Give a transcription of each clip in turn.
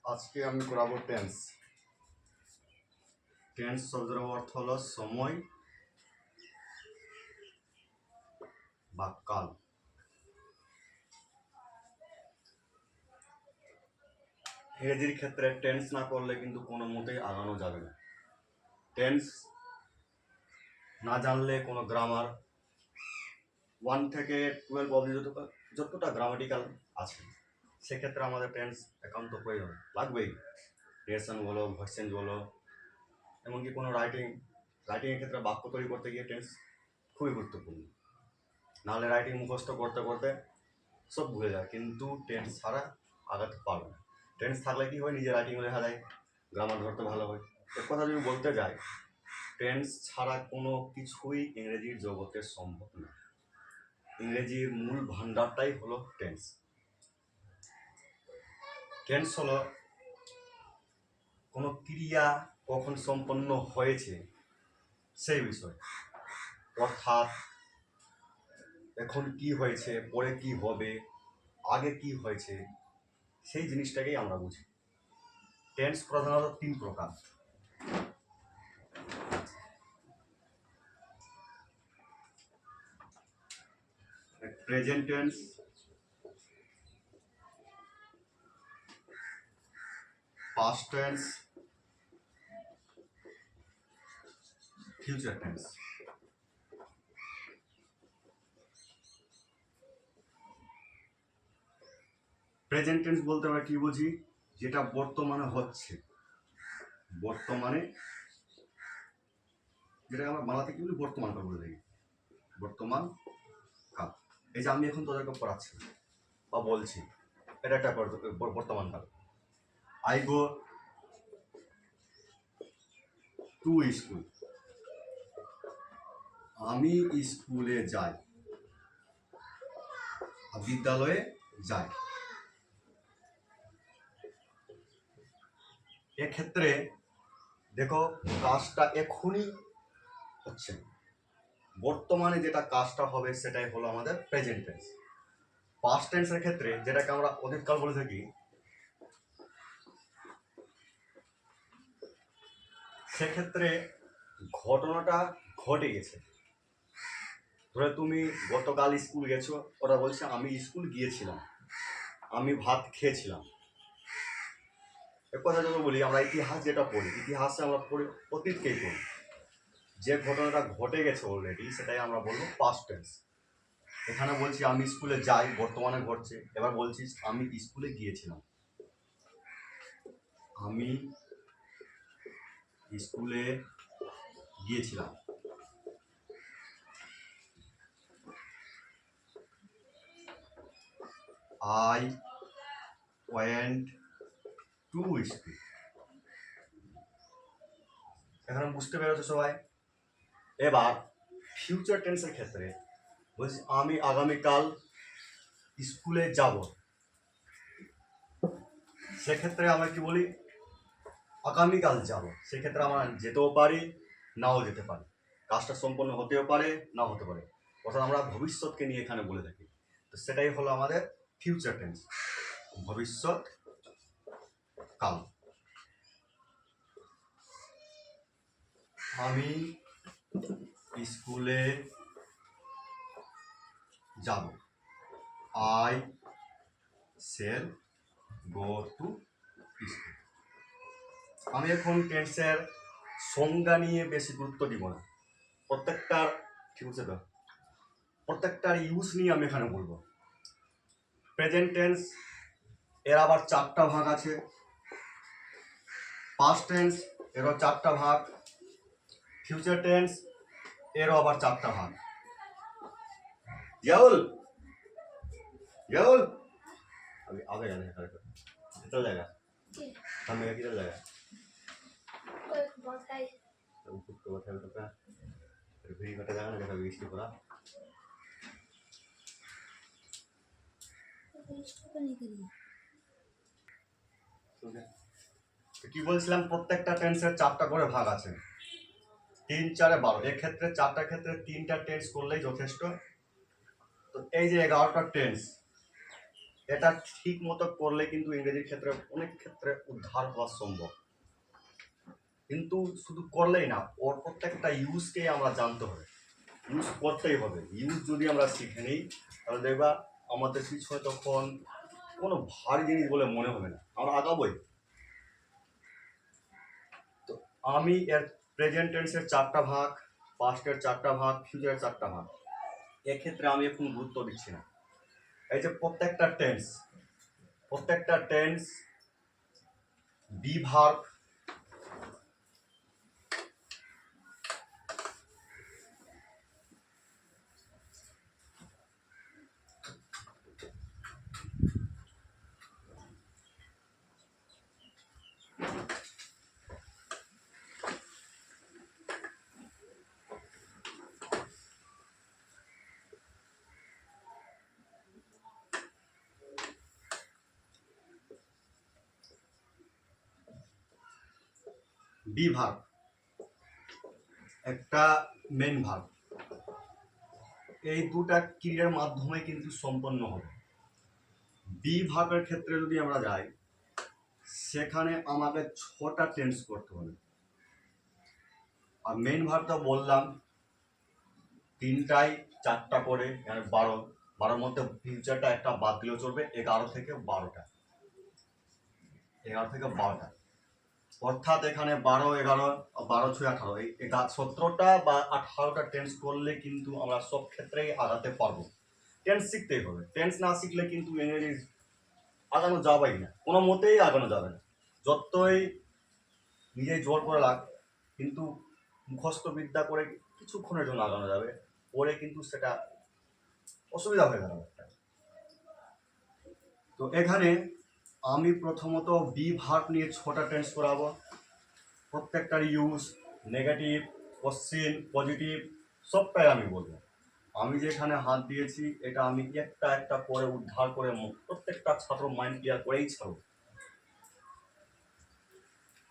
আজকে আমি করাবো টেন্স। টেন্স শব্দের অর্থ হলো সময় বা কাল। ইংরেজির ক্ষেত্রে টেন্স না করলে কিন্তু কোনো মতেই আগানো যাবে না। টেন্স না জানলে কোনো গ্রামার 1 থেকে 12 অবধি যতটা গ্রামাটিক্যাল আছে সেক্ষেত্রে আমাদের টেন্স একান্ত প্রয়োজন লাগবেই। রিয়েকশন বলো, ভয়েস চেঞ্জ বলো, এমনকি কোনো রাইটিংয়ের ক্ষেত্রে বাক্য তৈরি করতে গিয়ে টেন্স খুবই গুরুত্বপূর্ণ। নাহলে রাইটিং মুখস্থ করতে করতে সব ভুলে যায়, কিন্তু টেন্স ছাড়া আগাতে পারবে না। টেন্স থাকলে কি হয়, নিজে রাইটিং লেখা যায়, গ্রামার ধরতে ভালো হয়। এক কথা যদি বলতে যাই, টেন্স ছাড়া কোনো কিছুই ইংরেজির জগতে সম্ভব না। ইংরেজির মূল ভাণ্ডারটাই হলো টেন্স। টেন্স হলো কোনো ক্রিয়া কখন সম্পন্ন হয়েছে সেই বিষয়, অর্থাৎ এখন কি হয়েছে, পরে কি হবে, আগে কি হয়েছে, সেই জিনিসটাকেই আমরা বুঝি। টেন্স প্রধানত 3 প্রকার। Present tense, past tense, future tense। Present tense বলতে আমরা কি বুঝি? যেটা বর্তমানে হচ্ছে, বর্তমানে যেটা আমরা বাংলাতে কি বলি, বর্তমানটা বলে থাকি, বর্তমান কাল। এই যে আমি এখন তোদেরকে পড়াচ্ছি বা বলছি, এটা একটা বর্তমান কাল। আই গো টু স্কুল, আমি স্কুলে যাই, বিদ্যালয়ে যাই। এক্ষেত্রে দেখো কাজটা এখনই হচ্ছে, বর্তমানে যেটা কাজটা হবে সেটাই হলো আমাদের প্রেজেন্ট টেন্স। পাস্ট টেন্সের ক্ষেত্রে যেটাকে আমরা অতীতকাল বলে থাকি, সেক্ষেত্রে ঘটনাটা ঘটে গেছে। ধরে তুমি গতকাল স্কুল গেছো, ওরা বলছে আমি স্কুল গিয়েছিলাম, আমি ভাত খেয়েছিলাম। এক কথা যখন বলি, আমরা ইতিহাস যেটা পড়ি, ইতিহাসে আমরা পড়ি অতীতকেই পড়ি। যে ঘটনাটা ঘটে গেছে অলরেডি সেটাই আমরা বলবো পাস্ট টেন্স। এখানে বলছি আমি স্কুলে যাই, বর্তমানে ঘটছে। এবার বলছিস আমি স্কুলে গিয়েছিলাম, আমি স্কুলে গিয়েছিলাম। I went to school. এখানে বুঝতে পেরেছো সবাই? এবার ফিউচার টেন্সের ক্ষেত্রে বলছি আমি আগামীকাল স্কুলে যাব, সেক্ষেত্রে আমরা কি বলি, আগামীকাল যাব। সেক্ষেত্রে আমরা যেতেও পারি, নাও যেতে পারি, কাজটা সম্পন্ন হতেও পারে, নাও হতে পারে, অর্থাৎ আমরা ভবিষ্যৎকে নিয়ে এখানে বলে থাকি। তো সেটাই হলো আমাদের ফিউচার টেন্স, ভবিষ্যৎ কাল। আমি স্কুলে যাব, I shall go to school. আমি এখন টেন্সের সংজ্ঞা নিয়ে বেশি গুরুত্ব দিব না, প্রত্যেকটার কি বুঝছে তো, প্রত্যেকটার ইউজ নিয়ে আমি এখানে বলবো। প্রেজেন্ট টেন্স এর আবার 4টা ভাগ আছে, পাস্ট টেন্স এরও 4টা ভাগ, ফিউচার টেন্স এরও আবার 4টা ভাগ। ইয়াউল ইয়াউल अभी आ गया है करके कितना जाएगा हमें कितना जाएगा कोई बहुत है तो कुछ तो बता दो क्या फिर भी कटा जाएगा ना जैसा 20 की पूरा কি বলছিলাম, প্রত্যেকটা টেন্সের 4টা করে ভাগ আছে, 3 4 12। এর ক্ষেত্রে 4টা ক্ষেত্রে 3টা টেন্স করলেই যথেষ্ট। তো এই যে 11টা টেন্স, এটা ঠিক মতো করলে কিন্তু ইংরেজির ক্ষেত্রে অনেক ক্ষেত্রে উদ্ধার হওয়া সম্ভব। কিন্তু শুধু করলেই না, ওর প্রত্যেকটা ইউজকেই আমরা জানতে হবে, ইউজ করতেই হবে। ইউজ যদি আমরা শিখে নিই তাহলে দেখবা আমাদের পিছনে তখন কোনো ভারী জিনিস বলে মনে হবে না, আমরা আগাবোই। তো আমি এর প্রেজেন্ট টেন্সের 4টা ভাগ, পাস্টের 4টা ভাগ, ফিউচারের 4টা ভাগ, এক্ষেত্রে আমি এখন গুরুত্ব দিচ্ছি না। এই যে প্রত্যেকটা tense be verb, be verb একটা মেন ভার্ব, এই দুটা ক্রিয়ার মাধ্যমে কিন্তু সম্পন্ন হবে। বি ভার্বের ক্ষেত্রে যদি আমরা যাই, সেখানে আমাকে 6টা টেন্স করতে হবে। আর মেন ভার্বটা বললাম 3টায় 4টা করে, মানে 12 মধ্যে ফিউচারটা একটা বাদ দিলেও চলবে, 11 থেকে 12টা, 11 থেকে 12টা, অর্থাৎ এখানে 12, 11, 12, 6, 18, এই 17টা বা 18টা টেন্স করলে কিন্তু আমরা সব ক্ষেত্রেই আগাতে পারবো। টেন্স শিখতেই হবে, টেন্স না শিখলে কিন্তু ইংরেজি আগানো যাবেই না, কোনো মতেই আগানো যাবে না। যতই নিজেই জোর করে লাগ, কিন্তু মুখস্থ বিদ্যা করে কিছুক্ষণের জন্য আগানো যাবে, পরে কিন্তু সেটা অসুবিধা হয়ে গেল একটা। তো এখানে আমি প্রথমত বি ভার্ব নিয়ে 6টা টেন্স করাবো। প্রত্যেকটার ইউজ, নেগেটিভ, কোশ্চেন, পজিটিভ, সবটাই আমি বলবো। আমি যেখানে হাত দিয়েছি এটা আমি একটা একটা করে উদ্ধার করে প্রত্যেকটা ছাত্র মাইন্ড ক্লিয়ার করেই ছাড়ব।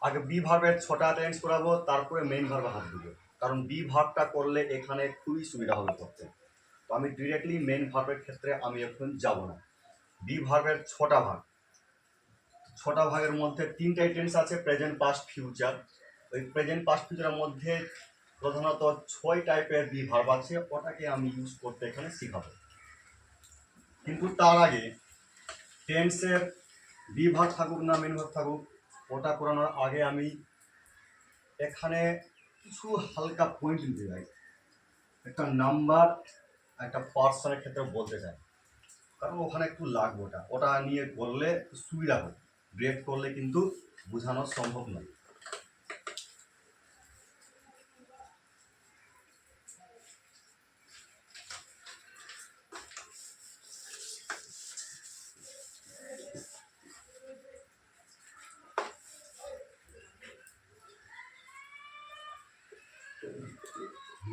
আগে বি ভার্বের 6টা টেন্স করাবো, তারপরে মেইন ভার্বে হাত দিব, কারণ বি ভার্বটা করলে এখানে খুবই সুবিধা হবে করতে। তো আমি ডিরেক্টলি মেইন ভার্বের ক্ষেত্রে আমি এখন যাব না। বি ভার্বের 6টা ভাগ, 6টা ভাগের মধ্যে 3টাই টেন্স আছে, প্রেজেন্ট, পাস্ট, ফিউচার। ওই প্রেজেন্ট, পাস্ট, ফিউচারের মধ্যে প্রধানত 6 টাইপের বি ভার্ব আছে, ওটাকে আমি ইউজ করতে এখানে শিখাবো। কিন্তু তার আগে টেন্সের বি ভার্ব থাকুক না মেন ভার্ব থাকুক, ওটা করানোর আগে আমি এখানে কিছু হালকা পয়েন্ট দিতে চাই। একটা নাম্বার, একটা পার্সনের ক্ষেত্রে বলতে চাই, কারণ ওখানে একটু লাগবে, ওটা নিয়ে করলে সুবিধা হবে। ব্রেক করলে কিন্তু বোঝানো সম্ভব নয়।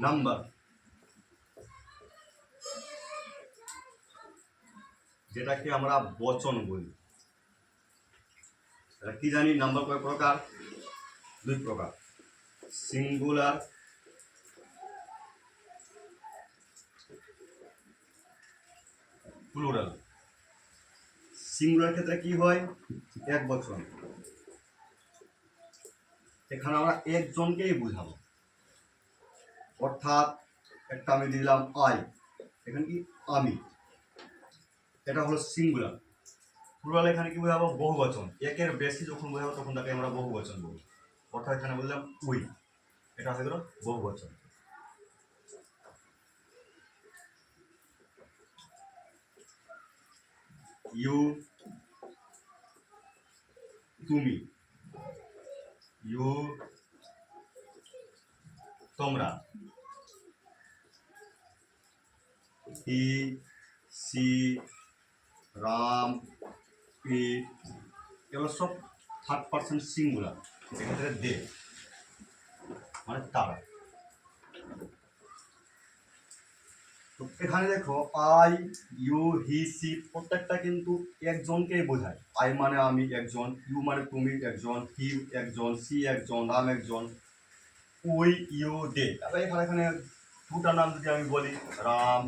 নাম্বার, যেটাকে আমরা বচন বলি, কি জানি নাম্বার কয় প্রকার? 2 প্রকার, সিঙ্গুলার, প্লুরাল। সিঙ্গুলার ক্ষেত্রে কি হয়? এক বচন, এখানে আমরা একজনকেই বুঝাবো, অর্থাৎ একটা আমি দিলাম আই, এখানে কি আমি, এটা হলো সিঙ্গুলার। প্লুরাল এখানে কি বোঝাবো? বহু বচন, একের বেশি যখন বোঝাবো তখন তাকে আমরা বহু বচন বলি। অর্থাৎ এখানে বললাম উই, এটা হয়ে গেল বহু বচন। ইউ, তুমি, ইউ, তোমরা, হি, সি, রাম, ইট, এগুলো সব 3rd পার্সন সিঙ্গুলার, এক্ষেত্রে দে মানে তারা। তো এখানে দেখো আই, ইউ, হি, সি প্রত্যেকটা কিন্তু একজনকেই বোঝায়। আই মানে আমি একজন, ইউ মানে তুমি একজন, হি একজন, সি একজন, রাম একজন, উই, ইউ, দে। তারপরে এখানে এখানে 2টা নাম যদি আমি বলি, রাম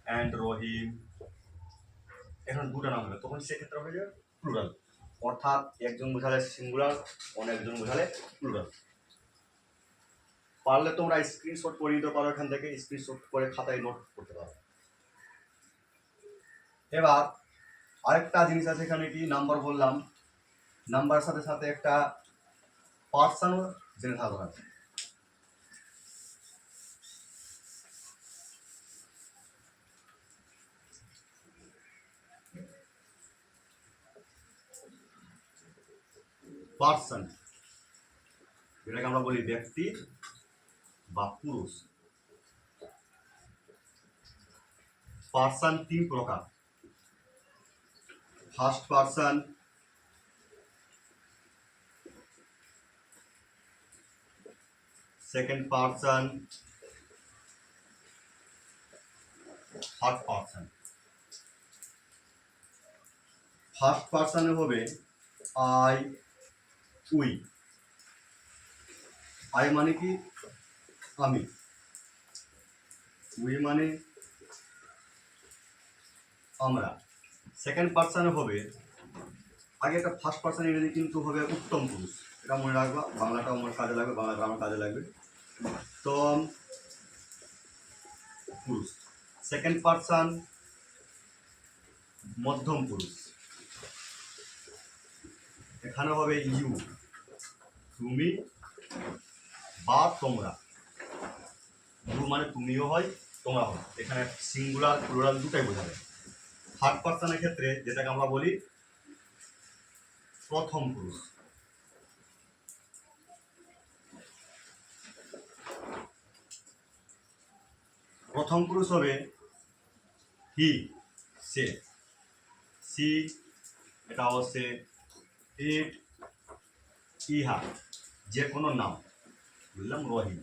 অ্যান্ড রহিম, এখন দুটো নাম হলো, তখন সেক্ষেত্রে হয়ে যাবে প্লুরাল, অর্থাৎ একজন বোঝালে সিঙ্গুলার, অনেকজন বোঝালে প্লুরাল। পারলে তোমরা স্ক্রিনশট করে নিতে পারো, এখান থেকে স্ক্রিনশট করে খাতায় নোট করতে পারো। এবার আরেকটা জিনিস আছে এখানে, কি নাম্বার বললাম, নাম্বারের সাথে সাথে একটা পার্সনও জেনে থাকতে হবে। পার্সন যেটাকে আমরা বলি ব্যক্তি বা পুরুষ। পার্সন তিন প্রকার, first person, second person, third person. First পার্সনে হবে আই, উই। আই মানে কি আমি, উই মানে আমরা। সেকেন্ড পার্সনে হবে, আগে একটা ফার্স্ট পার্সন ইংরেজি কিন্তু হবে উত্তম পুরুষ, এটা মনে রাখবা, বাংলাটাও আমার কাজে লাগবে, বাংলা গ্রামার কাজে লাগবে। উত্তম পুরুষ। সেকেন্ড পার্সন মধ্যম পুরুষ, এখানে হবে ইউ, তুমি বা তোমরা। ইউ মানে তুমিও হয়, তোমরা হয়, এখানে সিঙ্গুলার প্লুরাল দুটাই বোঝাবে। থার্ড পার্সনের ক্ষেত্রে যেটাকে আমরা বলি প্রথম পুরুষ। প্রথম পুরুষ হবে হি, সে, সি, এটা হচ্ছে ইট, ইহা, যে কোনো নাম, বুঝলাম, রহিম,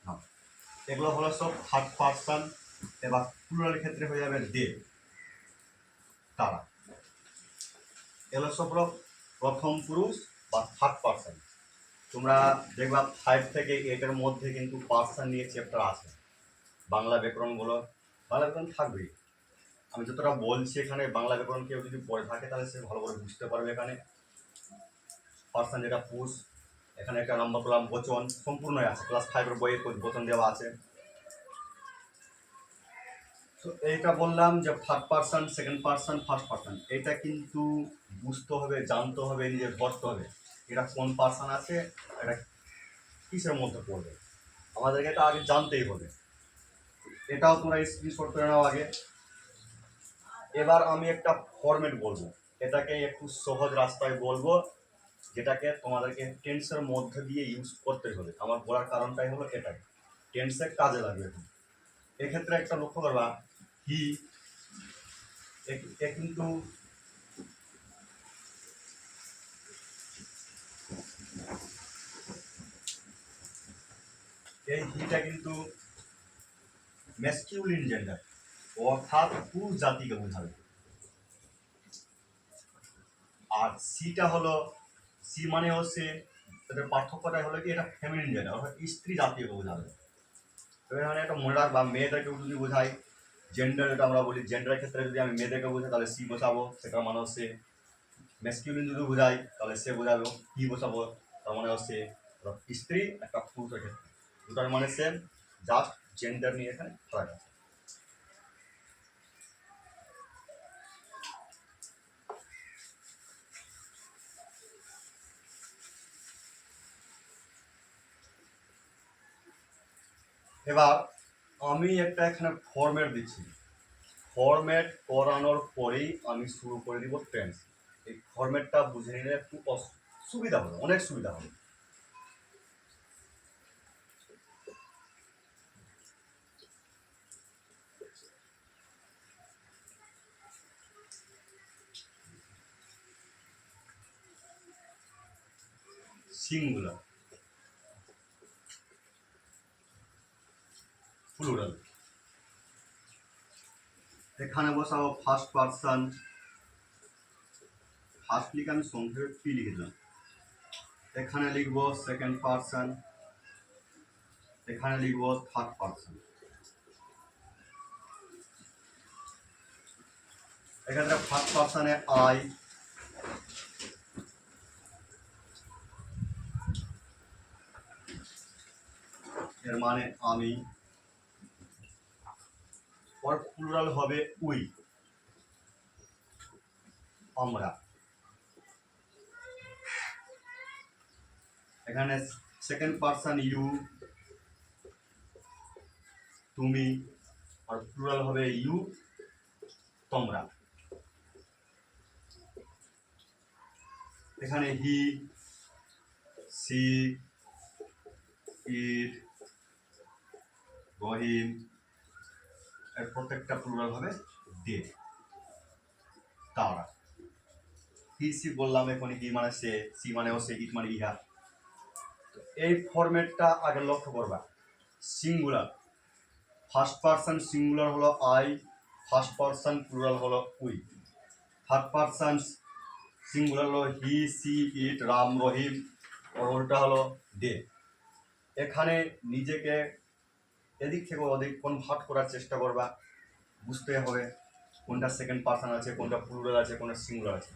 নাম। এগুলো হলো সব থার্ড পার্সন। এবার প্লুরালের ক্ষেত্রে হয়ে যাবে দে, তারা। এগুলো সব হলো প্রথম পুরুষ বা থার্ড পার্সন। তোমরা দেখবা 5 থেকে 8-এর মধ্যে কিন্তু পার্সন নিয়ে চ্যাপ্টার আছে, বাংলা ব্যাকরণগুলো, বাংলা ব্যাকরণ থাকবেই। আমি যতটা বলছি এখানে বাংলা ব্যাকরণ কেউ যদি পড়ে থাকে তাহলে সে ভালো করে বুঝতে পারবে। এখানে পার্সন যেটা পুরুষ, এখানে একটা নাম্বার পেলাম বচন, সম্পূর্ণই আছে, ক্লাস 5-এর বইয়ে বচন দেওয়া আছে। তো এইটা বললাম যে third person, second person, first person, এটা কিন্তু বুঝতে হবে, জানতে হবে, নিজে ধরতে হবে এটা কোন পার্সন আছে, এটা কিসের মধ্যে পড়বে, আমাদেরকে এটা আগে জানতেই হবে। এটাও তোমরা স্ক্রিনশট করে নাও আগে। এবার আমি একটা ফরম্যাট বলবো, এটাকে একটু সহজ রাস্তায় বলবো, যেটাকে তোমাদেরকে টেন্সের মধ্যে দিয়ে ইউজ করতে হবে। আমার বলার কারণটাই হলো এটাই, টেন্সের কাজে লাগবে। এক্ষেত্রে একটা লক্ষ্য করবা, হি কিন্তু এই হিটা কিন্তু ম্যাসকিউলিন জেন্ডার, অর্থাৎ পুরুষ জাতিকে বোঝাবে। আর সিটা হলো, সি মানে হচ্ছে, তাদের পার্থক্যটা হলো কি, এটা ফেমিনিন জেন্ডার, অর্থাৎ স্ত্রী জাতিকে বোঝাবে। তো এখানে একটা মনে রাখবা, মেয়েদেরকেও যদি বোঝাই, জেন্ডার এটা আমরা বলি, জেন্ডারের ক্ষেত্রে যদি আমি মেয়েদেরকে বোঝাই তাহলে সি বসাবো, সেটা মানে হচ্ছে ম্যাসকিউলিন। যদি বোঝাই তাহলে সে বোঝাবো, হি বসাবো, তার মানে হচ্ছে স্ত্রী, একটা পুরুষের ক্ষেত্রে দুটার মানে সেম, জাস্ট জেন্ডার নিয়ে এখানে ফারাক আছে। এবার আমি একটা এখানে ফরম্যাট দিচ্ছি, ফরম্যাট করানোর পরেই আমি শুরু করে দিব টেন্স। এই ফরম্যাটটা বুঝে নিলে একটু সুবিধা হবে, অনেক সুবিধা হবে। সিঙ্গুলার, প্লুরাল, এখানে বসাবো ফার্স্ট পার্সন, ফার্স্ট লিখে আমি সংক্ষেপে পি লিখে দিলাম। এখানে লিখবো সেকেন্ড পার্সন, এখানে লিখবো থার্ড পার্সন। এক্ষেত্রে ফার্স্ট পার্সনে আই, এর মানে আমি, পর প্লুরাল হবে উই, আমরা। এখানে সেকেন্ড পার্সন ইউ, তুমি, আর প্লুরাল হবে ইউ, তোমরা। এখানে হি, সি, ইট, রহিম, এর প্রত্যেকটা প্লুরাল হবে দে, তারা। হি সি বললাম, এখন হি মানে সে, সি মানে ও, সে, ইট মানে ইহা। এই ফরম্যাটটা আগে লক্ষ্য করবা। সিঙ্গুলার, ফার্স্ট পার্সন সিঙ্গুলার হলো আই, ফার্স্ট পার্সন প্লুরাল হলো উই, থার্ড পার্সন সিঙ্গুলার হলো হি, সি, ইট, রাম, রহিম, ওটা হলো দে। এখানে নিজেকে এদিক থেকে ওদিক কনভার্ট করার চেষ্টা করবা, বুঝতে হবে কোনটা সেকেন্ড পার্সন আছে, কোনটা প্লুরাল আছে, কোনটা সিঙ্গুলার আছে।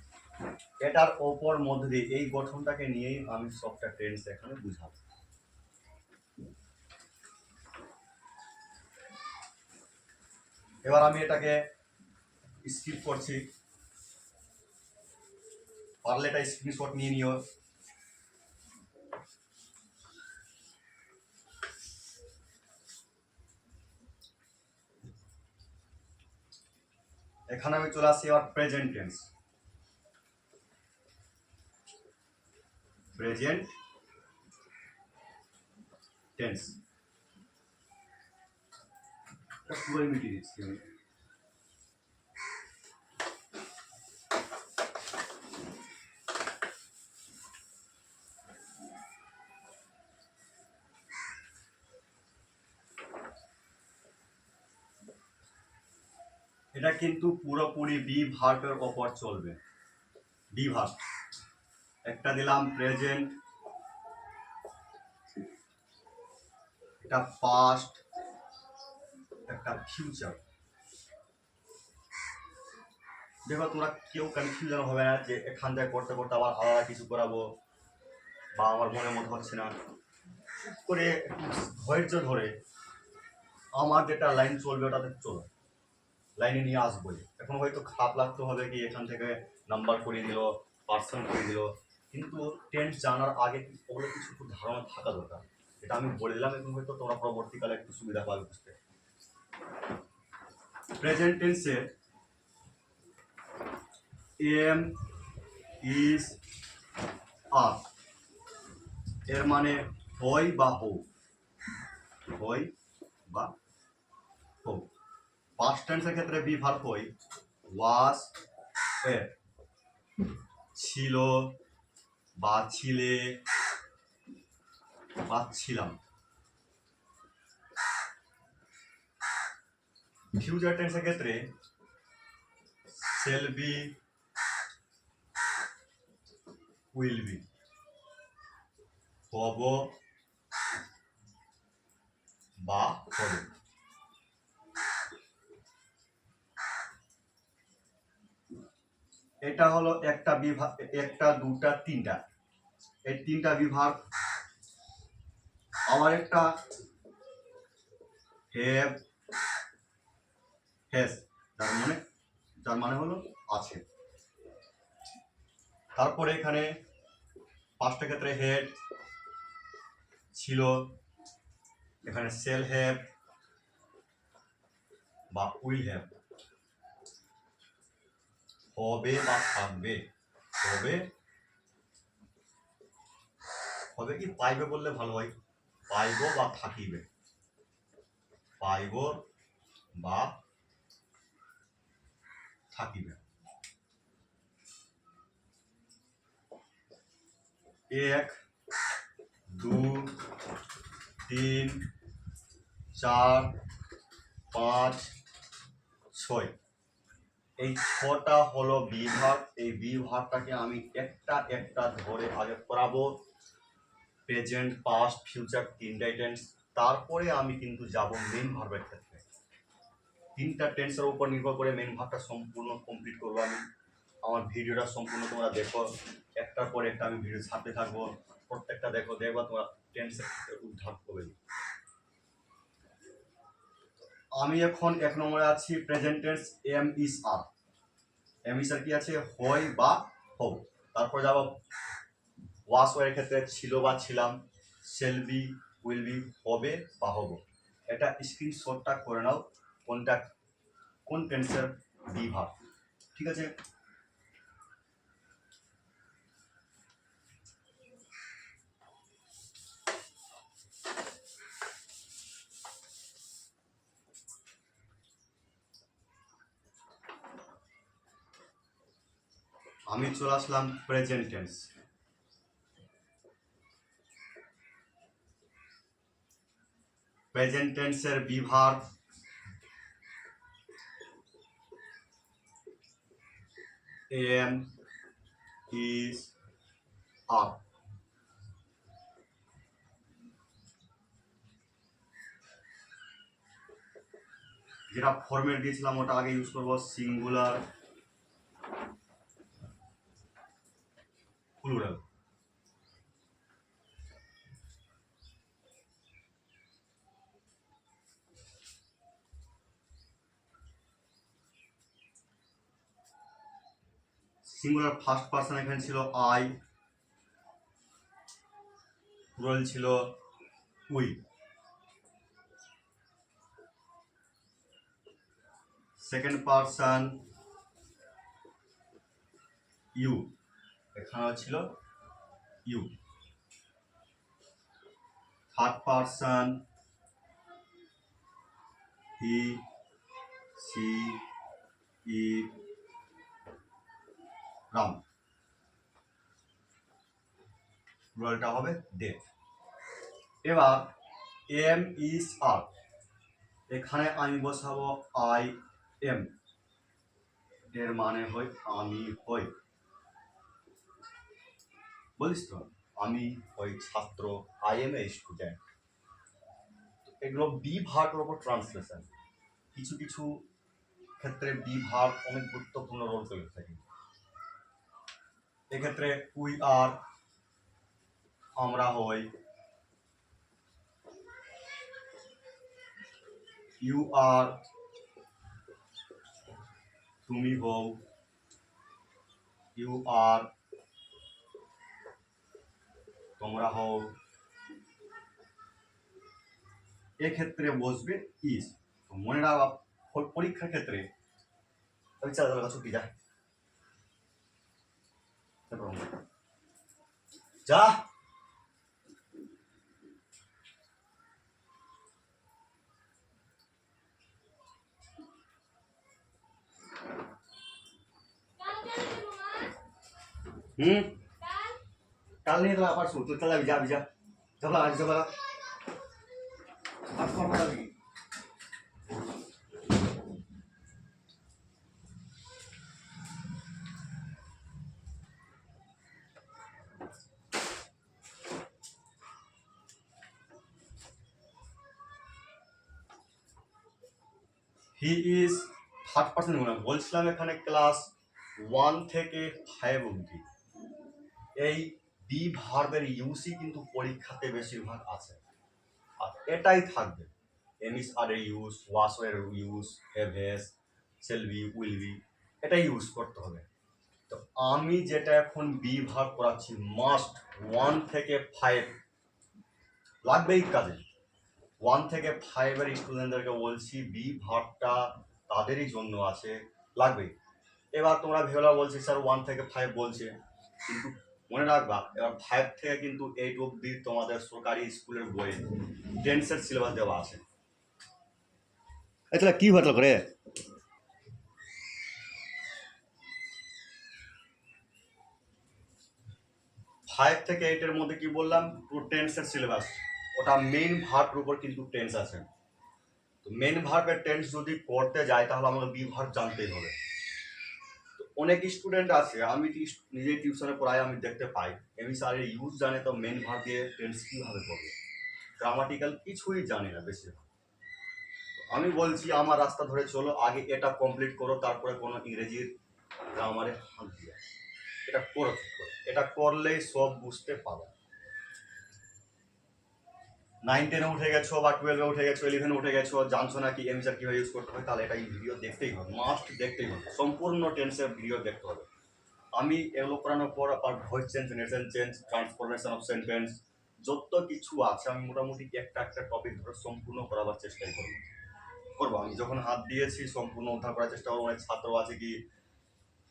এটার ওপর মধ্যে দিয়ে এই গঠনটাকে নিয়েই আমি সবটা টেন্স এখানে বুঝাবো। এবার আমি এটাকে স্কিপ করছি, পারলে এটা স্ক্রিনশট নিয়ে নিও। এখানে আমি চলে আসছি এবার প্রেজেন্ট টেন্স। প্রেজেন্ট টেন্স পুরোই মিটিয়ে দিচ্ছি আমি। এটা কিন্তু পুরোপুরি বি ভার্বের ওপর চলবে। বি ভার্ব একটা দিলাম প্রেজেন্ট, একটা পাস্ট, একটা ফিউচার। দেখো তোমরা কেউ কনফিউশন হবে না যে এখান থেকে করতে করতে আবার আলাদা কিছু করাবো বা আমার মনে মতো হচ্ছে না, করে ধৈর্য ধরে আমার যেটা লাইন চলবে ওটাতে চলো, লাইনে নিয়ে আসবোই। এখন হয়তো খারাপ লাগতে হবে কি এখান থেকে নাম্বার করে দিল, পার্সেন্ট করে দিল, কিন্তু টেন্স জানার আগে ওগুলো কিছু একটু ধারণা থাকা দরকার। এটা আমি বলে দিলাম, এখন হয়তো তোমরা পরবর্তীকালে একটু সুবিধা পাবে বুঝতে। প্রেজেন্ট টেন্সে এম, ইজ, আর এর মানে হয় বা হোক, হয় বা হোক। পাস্ট টেন্সের ক্ষেত্রে বি ভার্ব হয় ওয়াজ, এর, ছিল বা ছিলে বা ছিলাম। ফিউচার টেন্সের ক্ষেত্রে shall be, will be, হব বা হবে। এটা হলো একটা বিভাগ, একটা, দুটা, তিনটা, এই তিনটা বিভাগ। আবার একটা হ্যাভ, হ্যাজ, যার মানে হলো আছে। তারপরে এখানে পাঁচটা ক্ষেত্রে হেড, ছিল, এখানে সেল হ্যাভ বা উইল হ্যাভ, হবে বা থাকবে, হবে, হবে কি পাইবে বললে ভালো হয়, পাইব বা থাকিবে, পাইব বা থাকিবে। এক, দু, তিন, চার, পাঁচ, ছয়, এই ছটা হলো বিভাগ। এই বিভাগটাকে আমি একটা একটা ধরে আগে পড়াবো, প্রেজেন্ট, পাস্ট, ফিউচার তিনটাই টেন্স। তারপরে আমি কিন্তু যাব মেইন ভার্বের ক্ষেত্রে। তিনটা টেন্সের উপর নির্ভর করে মেন ভার্বটা সম্পূর্ণ কমপ্লিট করবো আমি। আমার ভিডিওটা সম্পূর্ণ তোমরা দেখো, একটার পর একটা আমি ভিডিও ছাড়তে থাকবো, প্রত্যেকটা দেখো, দেখবা তোমরা টেন্সের উদ্ধার করবে। আমি এখন 1 নম্বরে আছি present tense am is are. Am is are কি আছে? হয় বা হও। তারপর যাব ওয়াস ওয়ের ক্ষেত্রে ছিল বা ছিলাম, শেল বি, উইল বি, হবে বা হব। এটা স্ক্রিনশটটা করে নাও, কোনটা কোন টেন্সের বি ভার্ব, ঠিক আছে? আমি চলে আসলাম প্রেজেন্ট টেন্স। প্রেজেন্ট টেন্সের be verb am is are. যেটা ফরম্যাট দিয়েছিলাম ওটা আগে ইউজ করবো, singular plural. Singular first person এখানে ছিল আই, প্লুরাল ছিল উই। সেকেন্ড পারসন ইউ, এখানে ছিল you. Third person he, she, it, Ram. প্লুরালটা হবে দে। এবার এম ইজ আর, এখানে আমি বসাবো আই এম, এর মানে হয় আমি হই। বলিস তো, আমি হই ছাত্র, আই এম এ স্টুডেন্ট। এগুলো বি ভার্বের উপর ট্রান্সলেশন। কিছু কিছু ক্ষেত্রে বি ভার্ব অনেক গুরুত্বপূর্ণ রোল করে থাকে। এক্ষেত্রে উই আর, আমরা হই, ইউ আর, তুমি হও, ইউ আর, তোমরা হও। এক্ষেত্রে বসবে ইজ। মনে রাখবা পরীক্ষার ক্ষেত্রে ছুটি যা যা। কাল নিয়ে তোলা পারছো তো, চালাবি, যাবি, যা ঝগড়া আজ ঝগড়া আর কখন যাবি? হি ইজ থার্ড পার্সন বলছিলাম এখানে ক্লাস 1 থেকে 5 অবধি এই বি ভার্বের ইউসই কিন্তু পরীক্ষাতে বেশিরভাগ আছে, আর এটাই থাকবে। এম ইজ আর এর ইউজ, ওয়াস এর use, have has, shall be, will be, এটাই ইউজ করতে হবে। তো আমি যেটা এখন বি ভার্ব করাচ্ছি মাস্ট 1 থেকে 5 লাগবেই কাজে। 1 থেকে 5 এর স্টুডেন্টদেরকে বলছি বি ভার্বটা তাদেরই জন্য আছে, লাগবেই। এবার তোমরা ভেবেলা বলছি স্যার 1 থেকে 5 বলছে, কিন্তু মনে রাখবা এবার 5 থেকে কিন্তু 8 অবধি তোমাদের সরকারি স্কুলের বইয়ে টেন্সের সিলেবাস দেওয়া আছে। এটা কি ভালো করে 5 থেকে 8 এর মধ্যে কি বললাম, পুরো টেন্সের সিলেবাস, ওটা মেইন ভার্বের উপর কিন্তু টেন্স আছে। তো মেইন ভার্বের টেন্স যদি করতে যাই তাহলে আমাদের বি ভার্ব জানতেই হবে। তো অনেক স্টুডেন্ট আছে, আমি নিজেই টিউশনে পড়াই, আমি দেখতে পাই এমনি স্যারের ইউজ জানে তো মেইন ভার্ব দিয়ে টেন্স কিভাবে করবে, গ্রামাটিক্যাল কিছুই জানে না বেশিরভাগ। আমি বলছি আমার রাস্তা ধরে চলো, আগে এটা কমপ্লিট করো, তারপরে কোনো ইংরেজির গ্রামারে হাত দিয়ে এটা করো ঠিক করে। এটা করলেই সব বুঝতে পারো। 9-10-এ উঠে গেছো বা 12-এ উঠে গেছো, 11-এ উঠে গেছো, জানছো না কি এমসার কীভাবে ইউজ করতে হয়, তাহলে এটা এই ভিডিও দেখতেই হবে, মাস্ট দেখতেই হবে, সম্পূর্ণ টেন্সের ভিডিও দেখতে হবে। আমি এগুলো করানোর পর আবার voice change, nation change, transformation of sentence, যত কিছু আছে আমি মোটামুটি একটা একটা টপিক ধরে সম্পূর্ণ করাবার চেষ্টাই করবো। আমি যখন হাত দিয়েছি সম্পূর্ণ উদ্ধার করার চেষ্টা করবো। অনেক ছাত্র আছে কি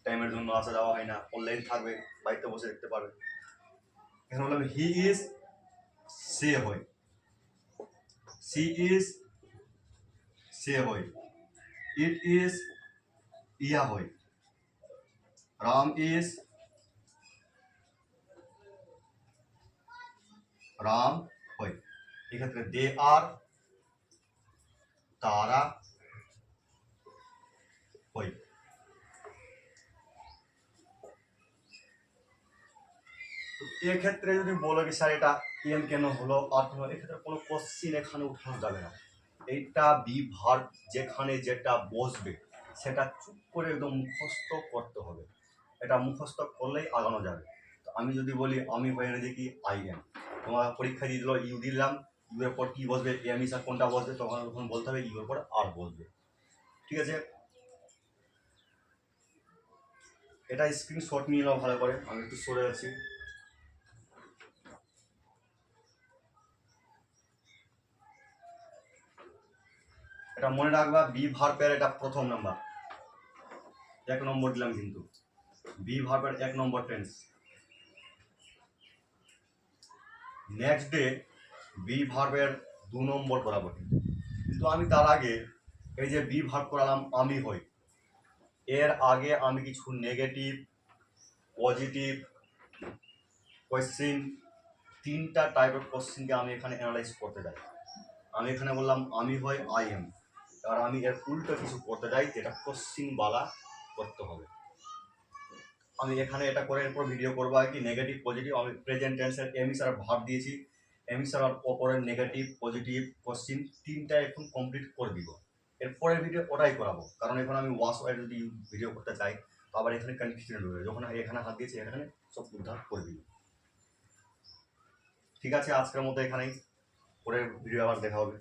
টাইমের জন্য আসা যাওয়া হয় না, অনলাইন থাকবে, বাড়িতে বসে দেখতে পারবে। এখানে বললাম হি ইজ, সে হয়, সি ইজ, সে হয়, ইট ইজ, ইয়া হয়, রাম ইজ, রাম হয়। এক্ষেত্রে দে আর, তারা হয়। এক্ষেত্রে যদি বলো কি স্যার এটা এম কেন হলো আর কেন, এক্ষেত্রে কোনো কোশ্চিন এখানে উঠানো যাবে না। এইটা বি ভার্ব যেখানে যেটা বসবে সেটা চুপ করে একদম মুখস্থ করতে হবে। এটা মুখস্থ করলেই আগানো যাবে। তো আমি যদি বলি আমি হয়ে গেছি কি আই এম, তোমার পরীক্ষা দিয়ে দিল ইউ দিলাম, ইউ এর পর কি বসবে, এম ইসার কোনটা বসবে, তখন বলতে হবে ইউ এর পর আর বসবে। ঠিক আছে, এটা স্ক্রিনশট নিয়ে নাও ভালো করে, আমি একটু সরে আছি। এটা মনে রাখবা, বি ভার্বের এটা প্রথম নাম্বার, 1 নম্বর দিলাম কিন্তু, বি ভার্বের 1 নম্বর টেন্স। নেক্সট ডে বি ভার্বের 2 নম্বর করাবো, কিন্তু আমি তার আগে এই যে বি ভার্ব করালাম আমি হই, এর আগে আমি কিছু নেগেটিভ, পজিটিভ কোয়েশ্চিন, 3টা টাইপের কোয়েশ্চিনকে আমি এখানে অ্যানালাইজ করতে যাই। আমি এখানে বললাম আমি হই আই এম, আর আমি এর উল্টো কিছু করতে যাই যেটা কোশ্চিন বালা করতে হবে। আমি এখানে এটা করে এরপর ভিডিও করবো আর কি নেগেটিভ পজিটিভ, আমি প্রেজেন্ট টেন্সের এম ইজ আর ভার্ব দিয়েছি, এম ইজ আর ওপরের নেগেটিভ পজিটিভ কোশ্চিন 3টা এখন কমপ্লিট করে দিব। এরপরের ভিডিও ওটাই করাবো, কারণ এখন আমি ওয়াশ ওয়াইড যদি ভিডিও করতে চাই তো আবার এখানে কনফিউশন রয়েছে, যখন এখানে হাত দিয়েছি এখানে সব উদ্ধার করে দিব। ঠিক আছে, আজকের মতো এখানেই, পরের ভিডিও আবার দেখা হবে।